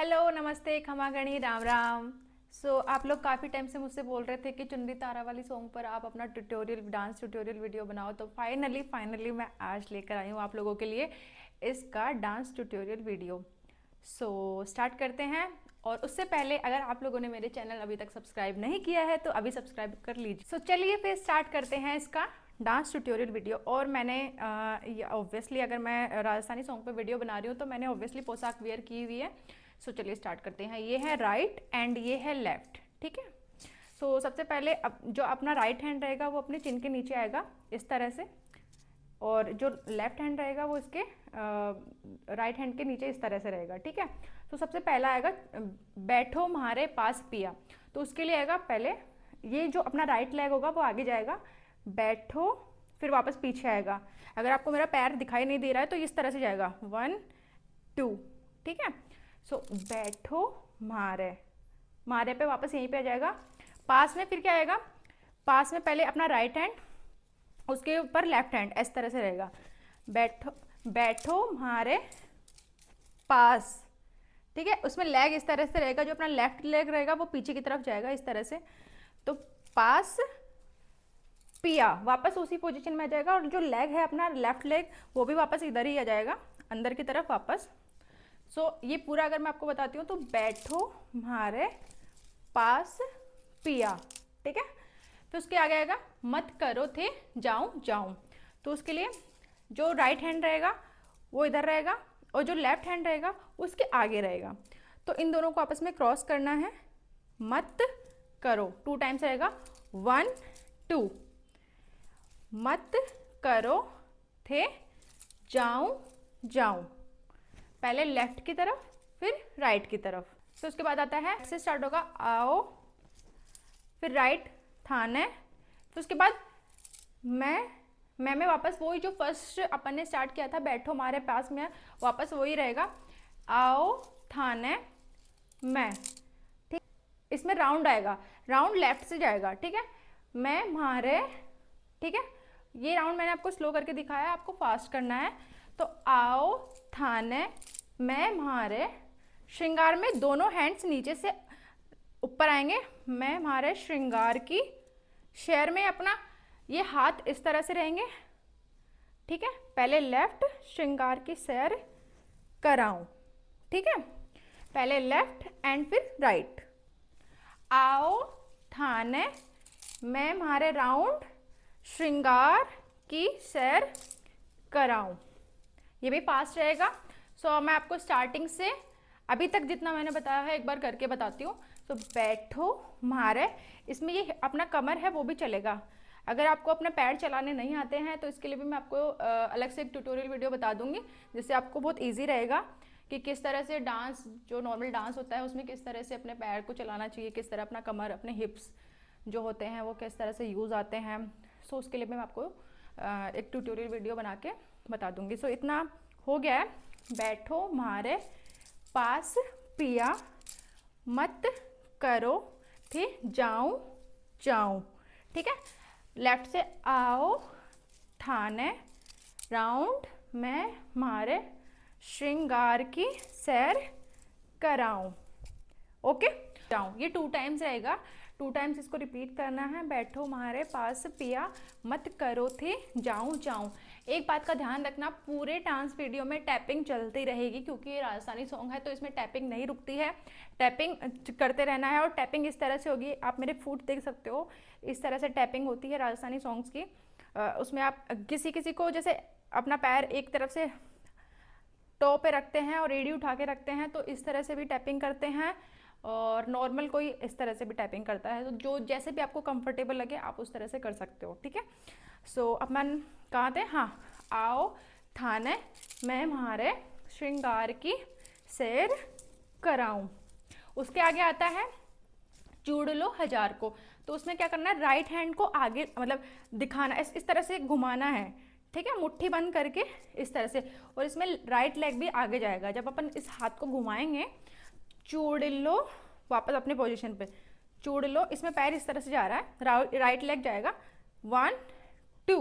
Hello, नमस्ते, खमागणी, राम राम। आप लोग काफ़ी टाइम से मुझसे बोल रहे थे कि चुन्नी तारा वाली सॉन्ग पर आप अपना ट्यूटोरियल, डांस ट्यूटोरियल वीडियो बनाओ। तो फाइनली मैं आज लेकर आई हूँ आप लोगों के लिए इसका डांस ट्यूटोरियल वीडियो। स्टार्ट करते हैं। और उससे पहले अगर आप लोगों ने मेरे चैनल अभी तक सब्सक्राइब नहीं किया है तो अभी सब्सक्राइब कर लीजिए। चलिए फिर स्टार्ट करते हैं इसका डांस ट्यूटोरियल वीडियो। और मैंने ऑब्वियसली अगर मैं राजस्थानी सॉन्ग पे वीडियो बना रही हूँ तो मैंने ऑब्वियसली पोशाक वेयर की हुई है। चलिए स्टार्ट करते हैं। ये है राइट एंड ये है लेफ्ट, ठीक है। सबसे पहले जो अपना राइट हैंड रहेगा वो अपने चिन के नीचे आएगा इस तरह से, और जो लेफ्ट हैंड रहेगा वो इसके राइट हैंड के नीचे इस तरह से रहेगा, ठीक है। सबसे पहला आएगा बैठो म्हारे पास पिया। तो उसके लिए आएगा पहले ये जो अपना राइट लेग होगा वो आगे जाएगा, बैठो, फिर वापस पीछे आएगा। अगर आपको मेरा पैर दिखाई नहीं दे रहा है तो इस तरह से जाएगा 1 2, ठीक है। बैठो मारे, मारे पे वापस यहीं पे आ जाएगा। पास में फिर क्या आएगा, पास में पहले अपना राइट हैंड, उसके ऊपर लेफ्ट हैंड इस तरह से रहेगा, बैठो बैठो मारे पास, ठीक है। उसमें लेग इस तरह से रहेगा, जो अपना लेफ्ट लेग रहेगा वो पीछे की तरफ जाएगा इस तरह से। तो पास पिया वापस उसी पोजीशन में आ जाएगा, और जो लेग है अपना लेफ्ट लेग वो भी वापस इधर ही आ जाएगा, अंदर की तरफ वापस। ये पूरा अगर मैं आपको बताती हूँ तो बैठो म्हारे पास पिया, ठीक है। फिर उसके आगे आएगा मत करो थे जाऊं जाऊं। तो उसके लिए जो राइट हैंड रहेगा वो इधर रहेगा, और जो लेफ्ट हैंड रहेगा उसके आगे रहेगा। तो इन दोनों को आपस में क्रॉस करना है। मत करो 2 टाइम्स रहेगा, 1 2। मत करो थे जाऊं जाऊं, पहले लेफ्ट की तरफ फिर राइट की तरफ। तो उसके बाद आता है से स्टार्ट होगा आओ, फिर राइट थाने, फिर उसके बाद मैं में वापस वही जो फर्स्ट अपन ने स्टार्ट किया था बैठो हमारे पास में, वापस वही रहेगा, आओ थाने मैं, ठीक। इसमें राउंड आएगा, राउंड लेफ्ट से जाएगा, ठीक है। मैं मारे, ठीक है। ये राउंड मैंने आपको स्लो करके दिखाया है, आपको फास्ट करना है। तो आओ थाने मैं म्हारे, श्रृंगार में दोनों हैंड्स नीचे से ऊपर आएंगे, मैं म्हारे श्रृंगार की शेर में अपना ये हाथ इस तरह से रहेंगे, ठीक है। पहले लेफ्ट श्रृंगार की सैर कराऊं, ठीक है। पहले लेफ्ट एंड फिर राइट। आओ थाने मैं म्हारे राउंड श्रृंगार की सैर कराऊं, ये भी फास्ट रहेगा। मैं आपको स्टार्टिंग से अभी तक जितना मैंने बताया है एक बार करके बताती हूँ। बैठो म्हारे, इसमें ये अपना कमर है वो भी चलेगा। अगर आपको अपने पैर चलाने नहीं आते हैं तो इसके लिए भी मैं आपको अलग से एक ट्यूटोरियल वीडियो बता दूंगी, जिससे आपको बहुत ईजी रहेगा कि किस तरह से डांस, जो नॉर्मल डांस होता है उसमें किस तरह से अपने पैर को चलाना चाहिए, किस तरह अपना कमर, अपने हिप्स जो होते हैं वो किस तरह से यूज़ आते हैं। उसके लिए मैं आपको एक ट्यूटोरियल वीडियो बना के बता दूंगी। इतना हो गया है। बैठो म्हारे पास पिया, मत करो थे जाऊं जाऊं, ठीक है। लेफ्ट से आओ थाने राउंड मैं म्हारे श्रृंगार की सैर कराऊं, ओके। जाऊं ये 2 टाइम्स रहेगा, 2 टाइम्स इसको रिपीट करना है। बैठो म्हारे पास पिया, मत करो थे जाऊं जाऊं। एक बात का ध्यान रखना, पूरे डांस वीडियो में टैपिंग चलती रहेगी, क्योंकि ये राजस्थानी सॉन्ग है तो इसमें टैपिंग नहीं रुकती है, टैपिंग करते रहना है। और टैपिंग इस तरह से होगी, आप मेरे फुट देख सकते हो, इस तरह से टैपिंग होती है राजस्थानी सॉन्ग्स की। उसमें आप किसी किसी को जैसे अपना पैर एक तरफ से टो पे रखते हैं और एड़ी उठा के रखते हैं, तो इस तरह से भी टैपिंग करते हैं, और नॉर्मल कोई इस तरह से भी टाइपिंग करता है। तो जो जैसे भी आपको कंफर्टेबल लगे आप उस तरह से कर सकते हो, ठीक है। अपन कहाँ थे, हाँ, आओ थाने मैं म्हारे श्रृंगार की सैर कराऊं। उसके आगे आता है चूड़ लो हजार को। तो उसमें क्या करना है, राइट हैंड को आगे मतलब दिखाना, इस तरह से घुमाना है, ठीक है, मुट्ठी बंद करके इस तरह से। और इसमें राइट लेग भी आगे जाएगा। जब अपन इस हाथ को घुमाएंगे, चूड़ लो, वापस अपने पोजीशन पे, चूड़ लो, इसमें पैर इस तरह से जा रहा है, राइट लेग जाएगा 1 2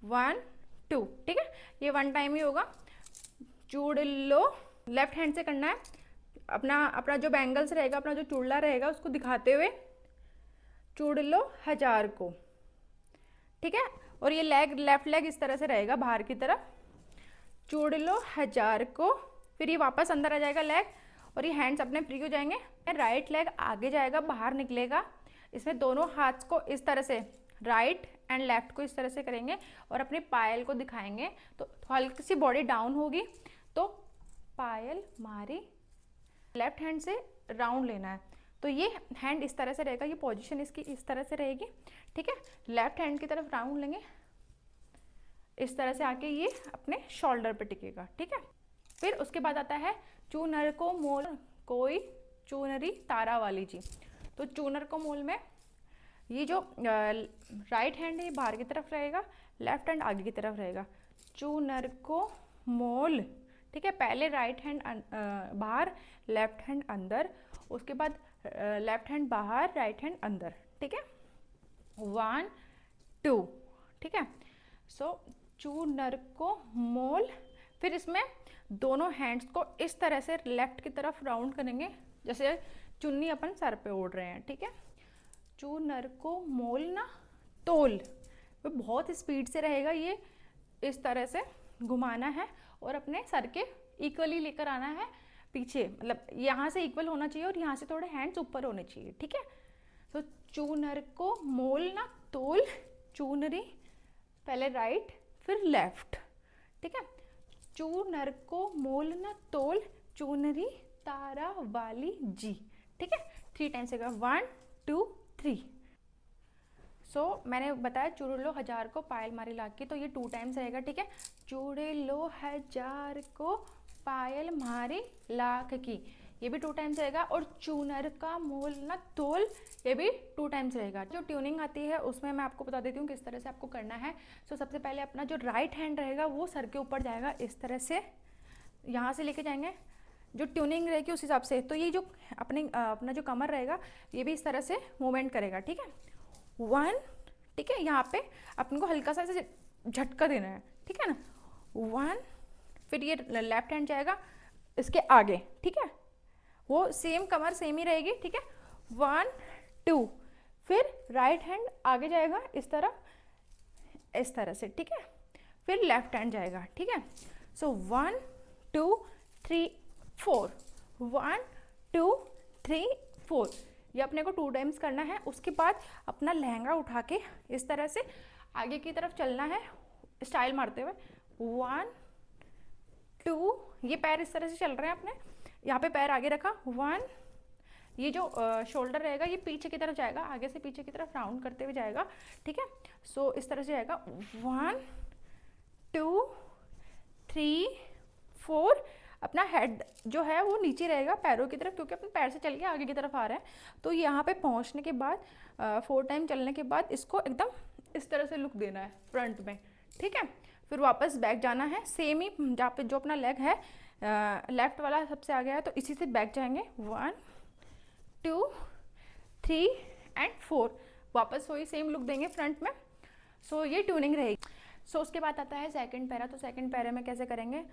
1 2, ठीक है। ये 1 टाइम ही होगा। चूड़ लो, लेफ्ट हैंड से करना है, अपना अपना जो बैंगल्स रहेगा, अपना जो चूड़ला रहेगा उसको दिखाते हुए चूड़ लो 1000 को, ठीक है। और ये लेग, लेफ्ट लेग इस तरह से रहेगा बाहर की तरफ, चूड़ लो 1000 को। फिर ये वापस अंदर आ जाएगा लेग, और ये हैंड्स अपने फ्री हो जाएंगे। राइट लेग आगे जाएगा, बाहर निकलेगा। इसमें दोनों हाथ को इस तरह से, राइट एंड लेफ्ट को इस तरह से करेंगे और अपने पायल को दिखाएंगे। तो हल्की सी बॉडी डाउन होगी, तो पायल मारी, लेफ्ट हैंड से राउंड लेना है। तो ये हैंड इस तरह से रहेगा, ये पोजीशन इसकी इस तरह से रहेगी, ठीक है। लेफ्ट हैंड की तरफ राउंड लेंगे, इस तरह से आके ये अपने शोल्डर पे टिकेगा, ठीक है। फिर उसके बाद आता है चूनर को मोल कोई चूनरी तारा वाली जी। तो चूनर को मोल में ये जो राइट हैंड है ये बाहर की तरफ रहेगा, लेफ्ट हैंड आगे की तरफ रहेगा। चूनर को मोल, ठीक है। पहले राइट हैंड बाहर, लेफ्ट हैंड अंदर, उसके बाद लेफ्ट हैंड बाहर, राइट हैंड अंदर, ठीक है। 1 2, ठीक है। सो चूनर को मोल। फिर इसमें दोनों हैंड्स को इस तरह से लेफ्ट की तरफ राउंड करेंगे, जैसे चुन्नी अपन सर पे ओढ़ रहे हैं, ठीक है। चूनर को मोलना तोल, वो बहुत स्पीड से रहेगा, ये इस तरह से घुमाना है और अपने सर के इक्वली लेकर आना है पीछे, मतलब यहाँ से इक्वल होना चाहिए और यहाँ से थोड़े हैंड्स ऊपर होने चाहिए, ठीक है। तो चूनर को मोलना तोल, चूनरी पहले राइट फिर लेफ्ट, ठीक है। चूनर को मोलना तोल चूनरी तारा वाली जी, ठीक है। 3 टाइम्स होगा, 1 2 3। सो मैंने बताया चूड़ लो 1000 को पायल मारी लाख की, तो ये 2 टाइम्स रहेगा, ठीक है। चूड़े लो 1000 को पायल मारी लाख की, ये भी 2 टाइम्स रहेगा। और चूनर का मोल ना तोल, ये भी 2 टाइम्स रहेगा। जो ट्यूनिंग आती है उसमें मैं आपको बता देती हूँ किस तरह से आपको करना है। सो सबसे पहले अपना जो राइट हैंड रहेगा वो सर के ऊपर जाएगा, इस तरह से यहाँ से लेके जाएंगे, जो ट्यूनिंग रहेगी उस हिसाब से। तो ये जो अपना जो कमर रहेगा ये भी इस तरह से मूवमेंट करेगा, ठीक है। 1, ठीक है। यहाँ पे अपन को हल्का सा ऐसे झटका देना है, ठीक है ना। 1, फिर ये लेफ्ट हैंड जाएगा इसके आगे, ठीक है। वो सेम कमर सेम ही रहेगी, ठीक है। 1 2, फिर राइट हैंड आगे जाएगा इस तरह से, ठीक है। फिर लेफ्ट हैंड जाएगा, ठीक है। सो 1 2 3 4, 1 2 3 4, ये अपने को 2 टाइम्स करना है। उसके बाद अपना लहंगा उठा के इस तरह से आगे की तरफ चलना है, स्टाइल मारते हुए। 1 2, ये पैर इस तरह से चल रहे हैं अपने, यहाँ पे पैर आगे रखा। 1, ये जो शोल्डर रहेगा ये पीछे की तरफ जाएगा, आगे से पीछे की तरफ राउंड करते हुए जाएगा, ठीक है। सो इस तरह से जाएगा। 1 2 3 4, अपना हेड जो है वो नीचे रहेगा पैरों की तरफ, क्योंकि अपने पैर से चल के आगे की तरफ आ रहे हैं। तो यहाँ पे पहुँचने के बाद 4 टाइम चलने के बाद इसको एकदम इस तरह से लुक देना है फ्रंट में, ठीक है। फिर वापस बैक जाना है, सेम ही जहाँ पे जो अपना लेग है लेफ्ट वाला सबसे आगे है, तो इसी से बैक जाएंगे। 1 2 3 एंड 4, वापस वही सेम लुक देंगे फ्रंट में। सो ये ट्यूनिंग रहेगी। सो उसके बाद आता है सेकंड पैरा। तो सेकंड पैरा में कैसे करेंगे,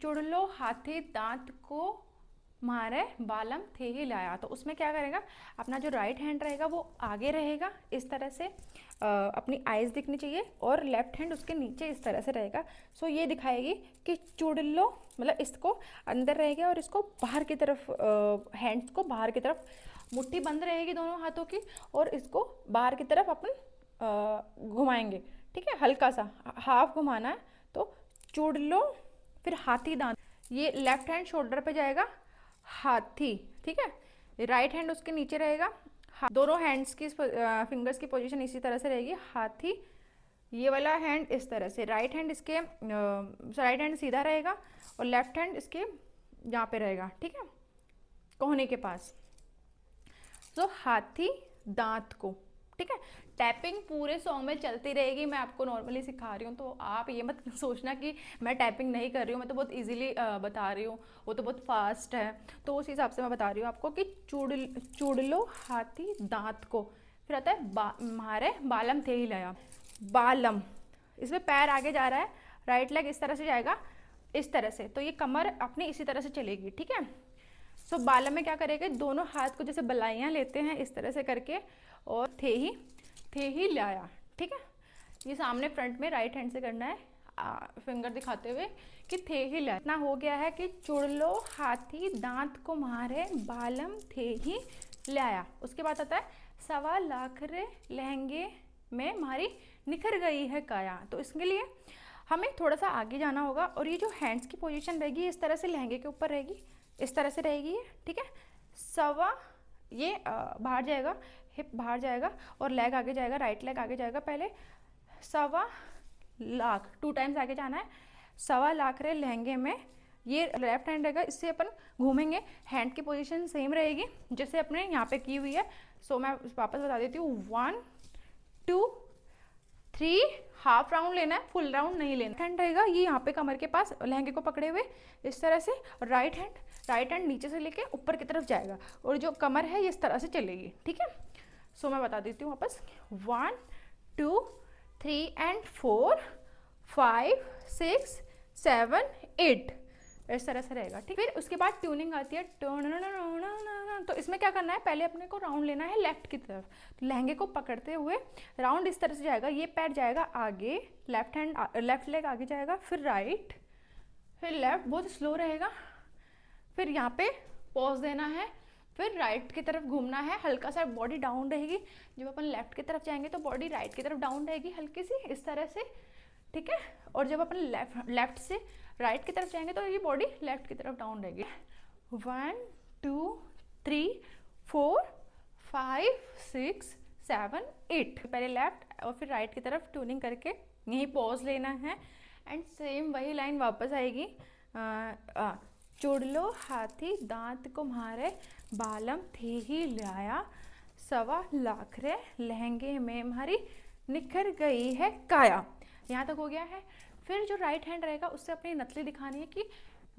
चुड़ लो हाथी दांत को मारे बालम थे ही लाया। तो उसमें क्या करेगा, अपना जो राइट हैंड रहेगा वो आगे रहेगा इस तरह से, अपनी आईज दिखनी चाहिए, और लेफ्ट हैंड उसके नीचे इस तरह से रहेगा। सो ये दिखाएगी कि चुड़ लो, मतलब इसको अंदर रहेगा और इसको बाहर की तरफ, हैंड्स को बाहर की तरफ, मुट्ठी बंद रहेगी दोनों हाथों की, और इसको बाहर की तरफ अपन घुमाएंगे, ठीक है। हल्का सा हाफ घुमाना है। तो चुड़ लो, फिर हाथी दांत, ये लेफ्ट हैंड शोल्डर पे जाएगा, हाथी, ठीक है। राइट हैंड उसके नीचे रहेगा, दोनों हैंड्स की फिंगर्स की पोजीशन इसी तरह से रहेगी, हाथी। ये वाला हैंड इस तरह से, राइट हैंड इसके राइट हैंड सीधा रहेगा और लेफ्ट हैंड इसके यहाँ पे रहेगा, ठीक है, कोहनी के पास। तो हाथी दांत को, ठीक है। टैपिंग पूरे सॉन्ग में चलती रहेगी, मैं आपको नॉर्मली सिखा रही हूँ, तो आप ये मत सोचना कि मैं टैपिंग नहीं कर रही हूँ, मैं तो बहुत इजीली बता रही हूँ, वो तो बहुत फास्ट है, तो उस हिसाब से मैं बता रही हूँ आपको कि चूड़ लो हाथी दांत को। फिर आता है मारे बालम थे ही लाया, बालम, इसमें पैर आगे जा रहा है, राइट लेग इस तरह से जाएगा, इस तरह से। तो ये कमर अपनी इसी तरह से चलेगी, ठीक है। सो बालम में क्या करेंगे, दोनों हाथ को जैसे बलाइयाँ लेते हैं इस तरह से करके, और थे ही लाया, ठीक है। ये सामने फ्रंट में राइट हैंड से करना है, फिंगर दिखाते हुए कि थे ही लाया। इतना हो गया है कि चुड़ लो हाथी दांत को मारे, बालम थे ही लाया। उसके बाद आता है 1.25 लाख रे लहंगे में मारी निखर गई है काया। तो इसके लिए हमें थोड़ा सा आगे जाना होगा, और ये जो हैंड्स की पोजीशन रहेगी इस तरह से लहंगे के ऊपर रहेगी, इस तरह से रहेगी, ठीक है। सवा ये बाहर जाएगा, हिप बाहर जाएगा और लेग आगे जाएगा, राइट लेग आगे जाएगा। पहले 1.25 लाख 2 टाइम्स आगे जाना है। 1.25 लाख रे लहंगे में, ये लेफ्ट हैंड रहेगा, इससे अपन घूमेंगे। हैंड की पोजीशन सेम रहेगी जैसे अपने यहाँ पे की हुई है। सो मैं वापस बता देती हूँ, 1 2 3, हाफ राउंड लेना है, फुल राउंड नहीं लेना। हैंड रहेगा ये यहाँ पे कमर के पास लहंगे को पकड़े हुए इस तरह से, और राइट हैंड नीचे से लेके ऊपर की तरफ जाएगा, और जो कमर है ये इस तरह से चलेगी, ठीक है। सो मैं बता देती हूँ वापस, 1 2 3 एंड 4 5 6 7 8, इस तरह से रहेगा, ठीक। फिर उसके बाद ट्यूनिंग आती है, तो इसमें क्या करना है, पहले अपने को राउंड लेना है लेफ्ट की तरफ। तो लहंगे को पकड़ते हुए राउंड इस तरह से जाएगा, ये पैर जाएगा आगे, लेफ्ट लेग आगे जाएगा, फिर राइट, फिर लेफ्ट, बहुत स्लो रहेगा। फिर यहाँ पे पॉज देना है, फिर राइट की तरफ घूमना है, हल्का सा बॉडी डाउन रहेगी। जब अपन लेफ्ट की तरफ जाएंगे तो बॉडी राइट की तरफ डाउन रहेगी हल्की सी, इस तरह से, ठीक है। और जब अपन लेफ्ट से राइट की तरफ जाएंगे तो ये बॉडी लेफ्ट की तरफ डाउन रहेगी। 1 2 3 4 5 6 7 8, पहले लेफ्ट और फिर राइट की तरफ ट्यूनिंग करके यहीं पॉज लेना है, एंड सेम वही लाइन वापस आएगी। चुड़ लो हाथी दांत को मारे, बालम थे ही लाया, 1.25 लाख रे लहंगे में मारी निखर गई है काया। यहाँ तक हो गया है। फिर जो राइट हैंड रहेगा उससे अपनी नथली दिखानी है कि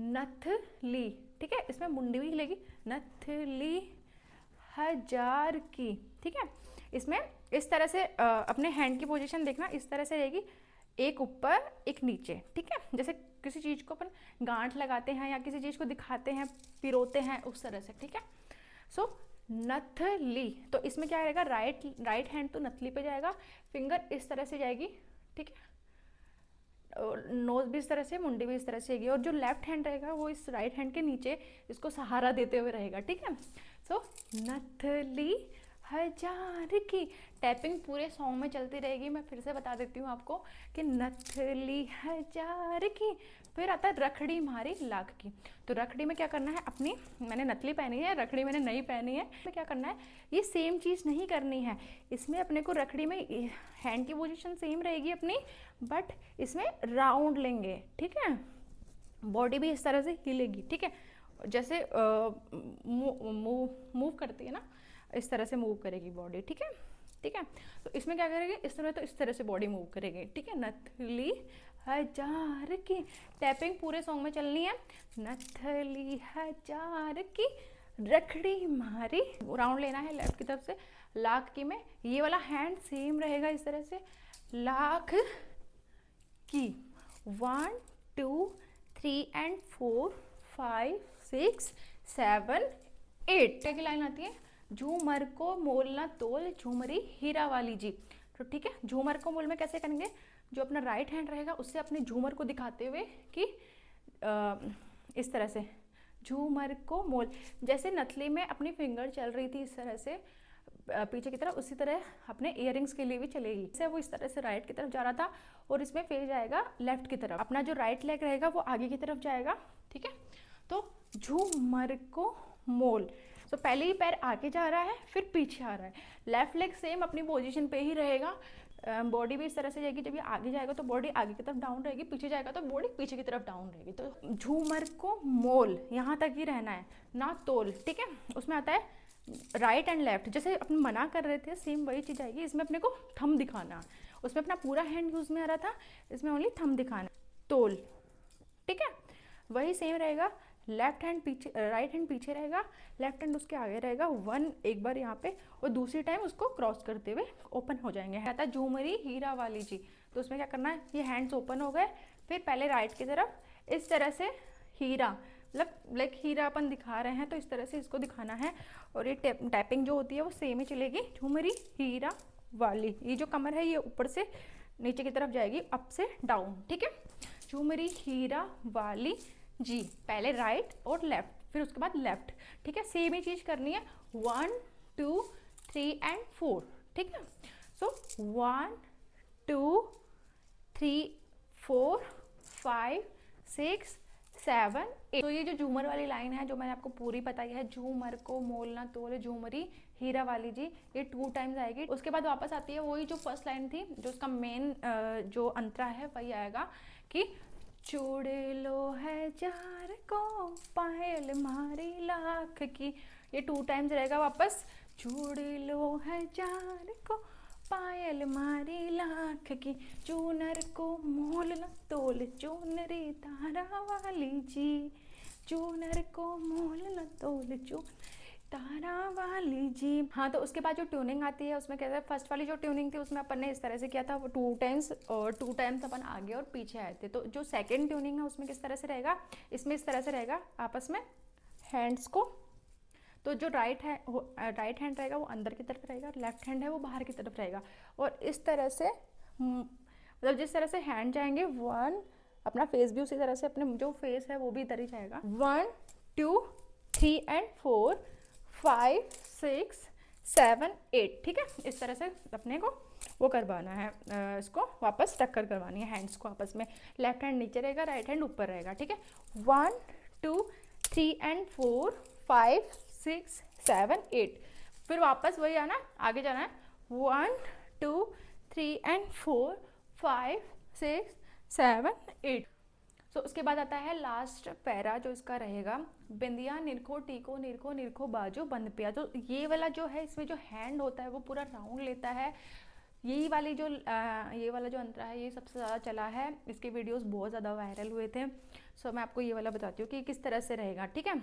नथली, ठीक है। इसमें मुंडी भी हिलेगी, नथली 1000 की, ठीक है। इसमें इस तरह से अपने हैंड की पोजीशन देखना, इस तरह से रहेगी, एक ऊपर एक नीचे, ठीक है। जैसे किसी चीज़ को अपन गांठ लगाते हैं या किसी चीज़ को दिखाते हैं, पिरोते हैं, उस तरह से, ठीक है। सो नथली, तो इसमें क्या रहेगा, राइट हैंड तो नथली पे जाएगा, फिंगर इस तरह से जाएगी, ठीक है। नोज भी इस तरह से, मुंडी भी इस तरह से रहेगी, और जो लेफ्ट हैंड रहेगा वो इस राइट हैंड के नीचे इसको सहारा देते हुए रहेगा, ठीक है। सो नथली 1000 की, टैपिंग पूरे सॉन्ग में चलती रहेगी। मैं फिर से बता देती हूँ आपको कि नथली 1000 की। फिर आता है रखड़ी मारी लाख की। तो रखड़ी में क्या करना है, अपनी, मैंने नथली पहनी है, रखड़ी मैंने नहीं पहनी है, तो क्या करना है, ये सेम चीज़ नहीं करनी है। इसमें अपने को रखड़ी में हैंड की पोजीशन सेम रहेगी अपनी, बट इसमें राउंड लेंगे, ठीक है। बॉडी भी इस तरह से हिलेगी, ठीक है। जैसे मूव करती है ना, इस तरह से मूव करेगी बॉडी, ठीक है, ठीक है। तो इसमें क्या करेगी, इस तरह, तो इस तरह से बॉडी मूव करेगी, ठीक है। नथली 1000 की, टैपिंग पूरे सॉन्ग में चलनी है। नथली 1000 की रखड़ी मारी, राउंड लेना है लेफ्ट की तरफ से, लाख की में ये वाला हैंड सेम रहेगा इस तरह से, लाख की, 1 2 3 एंड 4 5 6 7 8, की लाइन आती है, झूमर को मोल ना तोल झूमरी हीरा वाली जी। तो ठीक है, झूमर को मोल में कैसे करेंगे, जो अपना राइट हैंड रहेगा उससे अपने झूमर को दिखाते हुए कि इस तरह से झूमर को मोल, जैसे नथली में अपनी फिंगर चल रही थी इस तरह से पीछे की तरफ, उसी तरह अपने इयररिंग्स के लिए भी चलेगी। जैसे वो इस तरह से राइट की तरफ जा रहा था और इसमें फेस जाएगा लेफ्ट की तरफ, अपना जो राइट लेग रहेगा वो आगे की तरफ जाएगा, ठीक है। तो झूमर को मोल, तो पहले ही पैर आगे जा रहा है फिर पीछे आ रहा है, लेफ्ट लेग सेम अपनी पोजीशन पे ही रहेगा, बॉडी भी इस तरह से जाएगी, जब ये आगे जाएगा तो बॉडी आगे की तरफ डाउन रहेगी, पीछे जाएगा तो बॉडी पीछे की तरफ डाउन रहेगी। तो झूमर को मोल यहाँ तक ही रहना है, ना तोल, ठीक है। उसमें आता है राइट एंड लेफ्ट, जैसे अपन मना कर रहे थे सेम वही चीज़ आएगी, इसमें अपने को थंब दिखाना, उसमें अपना पूरा हैंड यूज में आ रहा था, इसमें ओनली थंब दिखाना, तोल, ठीक है। वही सेम रहेगा, लेफ्ट हैंड पीछे, राइट हैंड पीछे रहेगा, लेफ्ट हैंड उसके आगे रहेगा, 1 एक बार यहाँ पे और दूसरी टाइम उसको क्रॉस करते हुए ओपन हो जाएंगे। आता है झूमरी हीरा वाली जी, तो उसमें क्या करना है, ये हैंड्स ओपन हो गए, फिर पहले राइट की तरफ इस तरह से हीरा, मतलब लाइक हीरा अपन दिखा रहे हैं तो इस तरह से इसको दिखाना है। और ये टैपिंग जो होती है वो सेम ही चलेगी, झूमरी हीरा वाली। ये जो कमर है ये ऊपर से नीचे की तरफ जाएगी, अप से डाउन, ठीक है। झूमरी हीरा वाली जी, पहले राइट और लेफ्ट, फिर उसके बाद लेफ्ट, ठीक है। सेम ही चीज करनी है, 1 2 3 एंड 4, ठीक है। सो 1 2 3 4 5 6 7 8। तो ये जो झूमर वाली लाइन है जो मैंने आपको पूरी बताई है, झूमर को मोलना तोल झूमरी हीरा वाली जी, ये 2 टाइम्स आएगी। उसके बाद वापस आती है वही जो फर्स्ट लाइन थी, जो उसका मेन जो अंतरा है वही आएगा कि चूड़ लो है जार को पायल मारी लाख की। ये 2 टाइम्स रहेगा वापस, चूड़ लो है जार को पायल मारी लाख की, चूनर को मोल न तोल चूनरी तारा वाली जी, चूनर को मोल न तोल चून तारा वाली जी। हाँ, तो उसके बाद जो ट्यूनिंग आती है उसमें कहते हैं, फर्स्ट वाली जो ट्यूनिंग थी उसमें अपन ने इस तरह से किया था, वो 2 टाइम्स, और 2 टाइम्स अपन आगे और पीछे आए थे। तो जो सेकंड ट्यूनिंग है उसमें किस तरह से रहेगा, इसमें इस तरह से रहेगा आपस में हैंड्स को, तो जो राइट हैंड रहेगा वो अंदर की तरफ रहेगा, लेफ्ट हैंड है वो बाहर की तरफ रहेगा। और इस तरह से मतलब जिस तरह से हैंड जाएंगे, 1, अपना फेस भी उसी तरह से, अपने जो फेस है वो भी इधर ही जाएगा, 1 2 3 एंड 4 5 6 7 8, ठीक है। इस तरह से अपने को वो करवाना है, इसको वापस टक्कर करवानी है हैंड्स को आपस में। लेफ्ट हैंड नीचे रहेगा, राइट हैंड ऊपर रहेगा, ठीक है। 1 2 3 एंड 4 5 6 7 8। फिर वापस वही आना, आगे जाना है, 1 2 3 एंड 4 5 6 7 8। तो उसके बाद आता है लास्ट पैरा जो इसका रहेगा, बिंदिया निरखो टीको निरखो निरखो बाजू बंद पिया। तो ये वाला जो है, इसमें जो हैंड होता है वो पूरा राउंड लेता है। यही वाली जो ये वाला जो अंतरा है ये सबसे ज़्यादा चला है, इसके वीडियोस बहुत ज़्यादा वायरल हुए थे। सो मैं आपको ये वाला बताती हूँ कि किस तरह से रहेगा, ठीक है।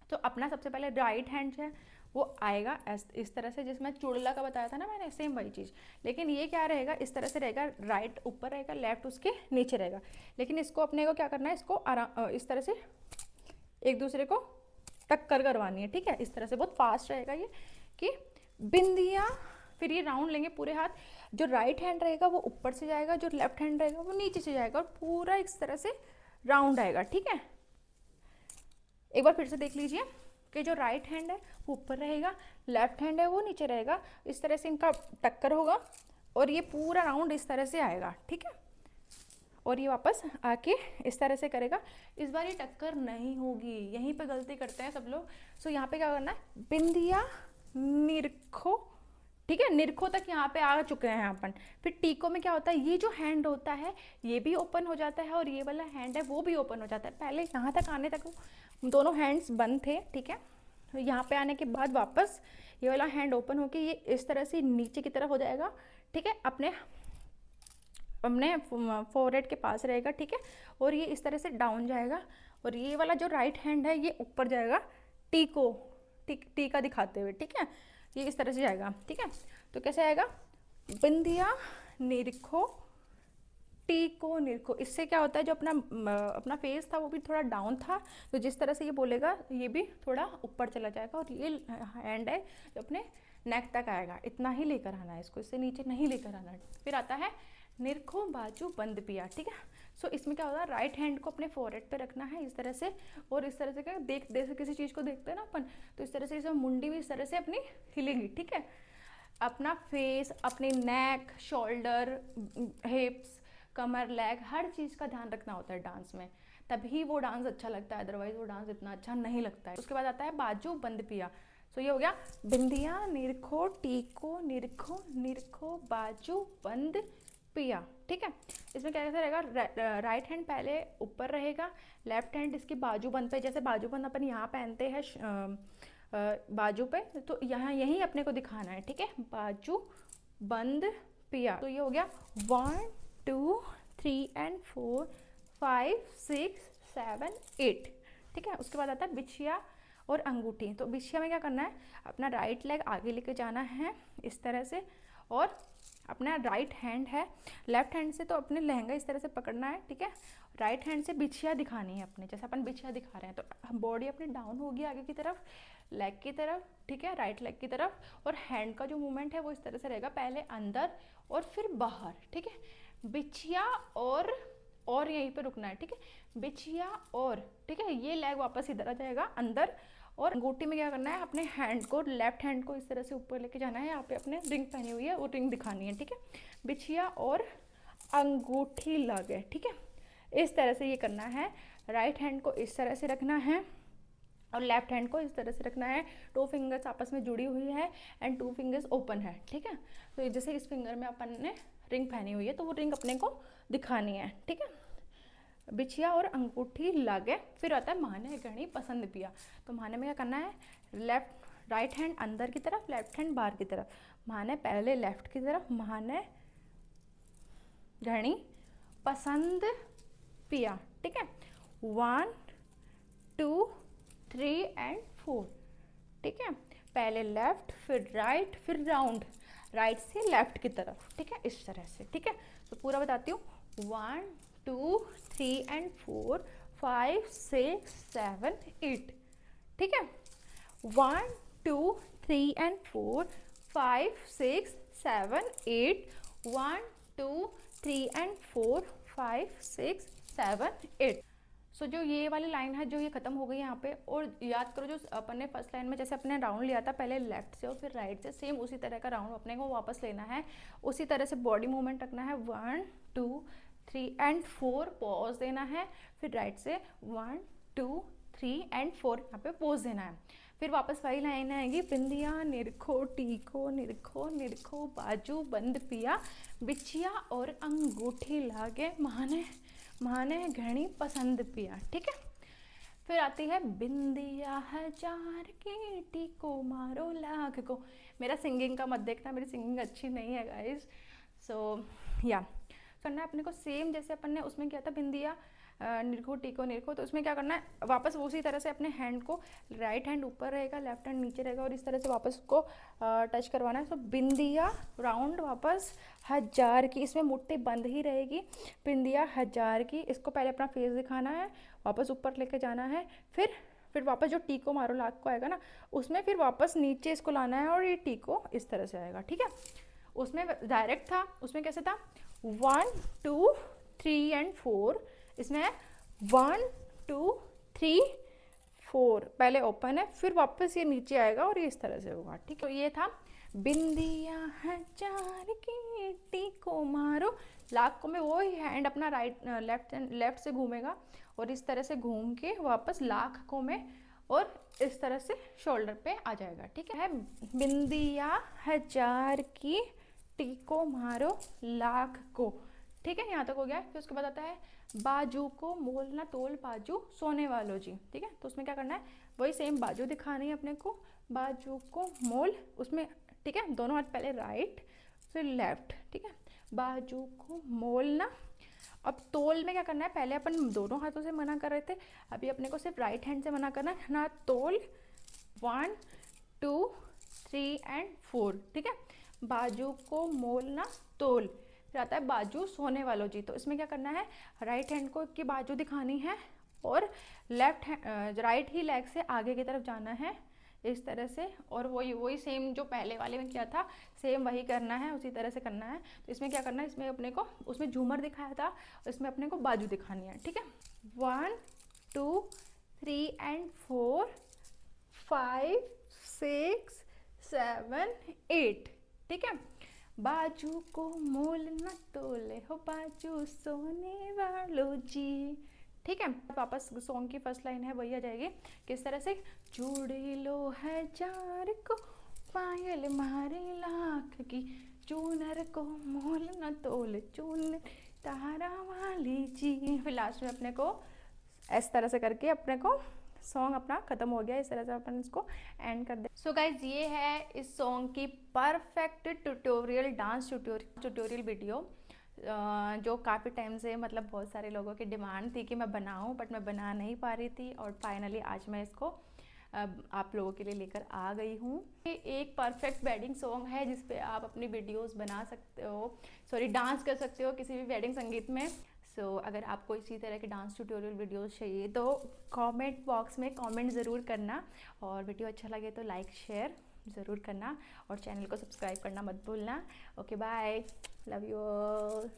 तो अपना सबसे पहले राइट हैंड है वो आएगा इस तरह से, जिसमें चुड़ला का बताया था ना मैंने, सेम वही चीज़। लेकिन ये क्या रहेगा, इस तरह से रहेगा, राइट ऊपर रहेगा, लेफ्ट उसके नीचे रहेगा। लेकिन इसको अपने को क्या करना है, इसको इस तरह से एक दूसरे को टक्कर करवानी है, ठीक है। इस तरह से बहुत फास्ट रहेगा ये कि बिंदिया, फिर ये राउंड लेंगे पूरे हाथ, जो राइट हैंड रहेगा वो ऊपर से जाएगा, जो लेफ्ट हैंड रहेगा वो नीचे से जाएगा, और पूरा इस तरह से राउंड आएगा, ठीक है। एक बार फिर से देख लीजिए कि जो राइट हैंड है वो ऊपर रहेगा, लेफ्ट हैंड है वो नीचे रहेगा, इस तरह से इनका टक्कर होगा और ये पूरा राउंड इस तरह से आएगा, ठीक है। और ये वापस आके इस तरह से करेगा। इस बार ये टक्कर नहीं होगी, यहीं पे गलती करते हैं सब लोग। सो यहाँ पे क्या करना है, बिंदिया निरखो, ठीक है, निरखो तक यहाँ पे आ चुके हैं अपन। फिर टीको में क्या होता है, ये जो हैंड होता है ये भी ओपन हो जाता है और ये वाला हैंड है वो भी ओपन हो जाता है। पहले यहाँ तक आने तक दोनों हैंड्स बंद थे, ठीक है। तो यहाँ पे आने के बाद वापस ये वाला हैंड ओपन होके ये इस तरह से नीचे की तरफ हो जाएगा, ठीक है, अपने फोरहेड के पास रहेगा, ठीक है। और ये इस तरह से डाउन जाएगा और ये वाला जो राइट हैंड है ये ऊपर जाएगा, टी का दिखाते हुए, ठीक है। ये इस तरह से जाएगा, ठीक है। तो कैसे आएगा, बिंदिया निरखो टीको निरखो। इससे क्या होता है, जो अपना फेस था वो भी थोड़ा डाउन था, तो जिस तरह से ये बोलेगा ये भी थोड़ा ऊपर चला जाएगा। और ये हैंड है जो अपने नेक तक आएगा, इतना ही लेकर आना है इसको, इससे नीचे नहीं लेकर आना है। फिर आता है निरखो बाजू बंद पिया, ठीक है। सो इसमें क्या होता है, राइट हैंड को अपने फोरहेड पे रखना है इस तरह से, और इस तरह से क्या देख किसी चीज़ को देखते हैं ना अपन, तो इस तरह से इसमें मुंडी भी इस तरह से अपनी हिलेगी, ठीक है। अपना फेस, अपने नेक, शोल्डर, हिप्स, कमर, लेग, हर चीज़ का ध्यान रखना होता है डांस में, तभी वो डांस अच्छा लगता है, अदरवाइज वो डांस इतना अच्छा नहीं लगता है। उसके बाद आता है बाजू बंद पिया। सो ये हो गया, बिंदिया निरखो टीको निरखो निरखो बाजू बंद पिया, ठीक है। इसमें क्या कैसे रहेगा, राइट हैंड पहले ऊपर रहेगा, लेफ्ट हैंड इसकी बाजू बंद पे, जैसे बाजू बंद अपन यहाँ पहनते हैं बाजू पे, तो यहाँ यही अपने को दिखाना है, ठीक है, बाजू बंद पिया। तो ये हो गया 1 2 3 एंड 4 5 6 7 8, ठीक है। उसके बाद आता है बिछिया और अंगूठी। तो बिछिया में क्या करना है, अपना राइट लेग आगे लेके जाना है इस तरह से, और अपना राइट हैंड है, लेफ्ट हैंड से तो अपने लहंगा इस तरह से पकड़ना है, ठीक है। राइट हैंड से बिछिया दिखानी है अपने, जैसे अपन बिछिया दिखा रहे हैं तो बॉडी अपनी डाउन होगी आगे की तरफ, लेग की तरफ, ठीक है, राइट लेग की तरफ, और हैंड का जो मूवमेंट है वो इस तरह से रहेगा, पहले अंदर और फिर बाहर, ठीक है, बिछिया और यहीं पे रुकना है, ठीक है, बिछिया और, ठीक है, ये लेग वापस इधर आ जाएगा अंदर, और अंगूठी में क्या करना है, अपने हैंड को, लेफ्ट हैंड को इस तरह से ऊपर लेके जाना है, यहाँ पे अपने रिंग पहनी हुई है वो रिंग दिखानी है, ठीक है, बिछिया और अंगूठी लगे, ठीक है, इस तरह से ये करना है। राइट हैंड को इस तरह से रखना है और लेफ्ट हैंड को इस तरह से रखना है, 2 फिंगर्स आपस में जुड़ी हुई है एंड 2 फिंगर्स ओपन है, ठीक है। तो जैसे इस फिंगर में अपन ने रिंग पहनी हुई है तो वो रिंग अपने को दिखानी है, ठीक है, बिछिया और अंगूठी लागे। फिर आता है माने गणी पसंद पिया, तो माने में क्या करना है, राइट हैंड अंदर की तरफ, लेफ्ट हैंड बाहर की तरफ, माने पहले लेफ्ट की तरफ, माने घणी पसंद पिया, ठीक है, 1 2 3 एंड 4, ठीक है, पहले लेफ्ट फिर राइट फिर राउंड, राइट से लेफ्ट की तरफ, ठीक है, इस तरह से, ठीक है। तो पूरा बताती हूँ, 1 2 3 एंड 4 5 6 7 8, ठीक है, 1 2 3 एंड 4 5 6 7 8, 1 2 3 एंड 4 5 6 7 8। सो जो ये वाली लाइन है जो ये खत्म हो गई यहाँ पे, और याद करो जो अपन ने फर्स्ट लाइन में जैसे अपने राउंड लिया था पहले लेफ्ट से और फिर राइट से, सेम उसी तरह का राउंड अपने को वापस लेना है, उसी तरह से बॉडी मूवमेंट रखना है, 1 2 3 एंड 4 पॉज देना है, फिर राइट से 1 2 3 एंड 4 यहाँ पे पॉज देना है, फिर वापस वही लाइन आएगी, बिंदिया निरखो टीको निरखो निरखो बाजू बंद पिया, बिछिया और अंगूठी लागे, माने घणी पसंद पिया, ठीक है। फिर आती है बिंदिया हजार की टीको मारो लाख को। मेरा सिंगिंग का मत देखना, मेरी सिंगिंग अच्छी नहीं है गाइस, सो या करना है अपने को सेम जैसे अपन ने उसमें किया था बिंदिया निरखो टीको निरखो, तो उसमें क्या करना है, वापस उसी तरह से अपने हैंड को, राइट हैंड ऊपर रहेगा, लेफ्ट हैंड नीचे रहेगा और इस तरह से वापस उसको टच करवाना है। तो बिंदिया राउंड वापस हजार की, इसमें मुट्ठी बंद ही रहेगी, बिंदिया हजार की, इसको पहले अपना फेस दिखाना है, वापस ऊपर लेके जाना है, फिर वापस जो टीको मारो लाख को आएगा ना, उसमें फिर वापस नीचे इसको लाना है और ये टीको इस तरह से आएगा, ठीक है। उसमें डायरेक्ट था, उसमें कैसे था, 1 2 3 एंड 4, इसमें 1 2 3 4 पहले ओपन है, फिर वापस ये नीचे आएगा और ये इस तरह से होगा, ठीक है। तो ये था बिंदिया हजार की टीको मारो लाख को, में वो ही हैंड अपना राइट लेफ्ट से घूमेगा और इस तरह से घूम के वापस लाख को में और इस तरह से शोल्डर पे आ जाएगा, ठीक है। बिंदिया हजार की टीको मारो लाख को, ठीक है, यहाँ तक हो गया। फिर उसके बाद आता है बाजू को मोल ना तोल बाजू सोने वालों जी, ठीक है। तो उसमें क्या करना है, वही सेम बाजू दिखानी है अपने को, बाजू को मोल, उसमें ठीक है, दोनों हाथ पहले राइट फिर लेफ्ट, ठीक है, बाजू को मोल ना। अब तोल में क्या करना है, पहले अपन दोनों हाथों से मना कर रहे थे, अभी अपने को सिर्फ राइट हैंड से मना करना है ना, तोल 1 2 3 एंड 4, ठीक है, बाजू को मोल ना तोल। फिर आता है बाजू सोने वालों जी, तो इसमें क्या करना है, राइट हैंड को की बाजू दिखानी है और राइट ही लेग से आगे की तरफ जाना है इस तरह से, और वही सेम जो पहले वाले में किया था सेम वही करना है, उसी तरह से करना है। तो इसमें क्या करना है, इसमें अपने को उसमें झूमर दिखाया था, इसमें अपने को बाजू दिखानी है, ठीक है। 1 2 3 एंड 4 5 6 7 8, ठीक है, बाजू को मोल न तोले हो बाजू सोने वालों जी, ठीक है। वापस सॉन्ग की फर्स्ट लाइन है वही आ जाएगी, किस तरह से, चूड़ी लो हजार को पायल मारे लाख की, चूनर को मोल न तोल चून तारा वाली जी। फिर लास्ट में अपने को इस तरह से करके अपने को सॉन्ग अपना खत्म हो गया, इस तरह से अपन इसको एंड कर दे। सो गाइज ये है इस सॉन्ग की perfect tutorial, dance tutorial video, जो काफ़ी टाइम से मतलब बहुत सारे लोगों की डिमांड थी कि मैं बनाऊं, बट मैं बना नहीं पा रही थी, और फाइनली आज मैं इसको आप लोगों के लिए लेकर आ गई हूँ। ये एक परफेक्ट वेडिंग सॉन्ग है जिसपे आप अपनी वीडियोस बना सकते हो, डांस कर सकते हो किसी भी वेडिंग संगीत में। सो अगर आपको इसी तरह के डांस ट्यूटोरियल वीडियोस चाहिए तो कमेंट बॉक्स में कमेंट ज़रूर करना, और वीडियो अच्छा लगे तो लाइक शेयर ज़रूर करना, और चैनल को सब्सक्राइब करना मत भूलना। Okay bye, love you all.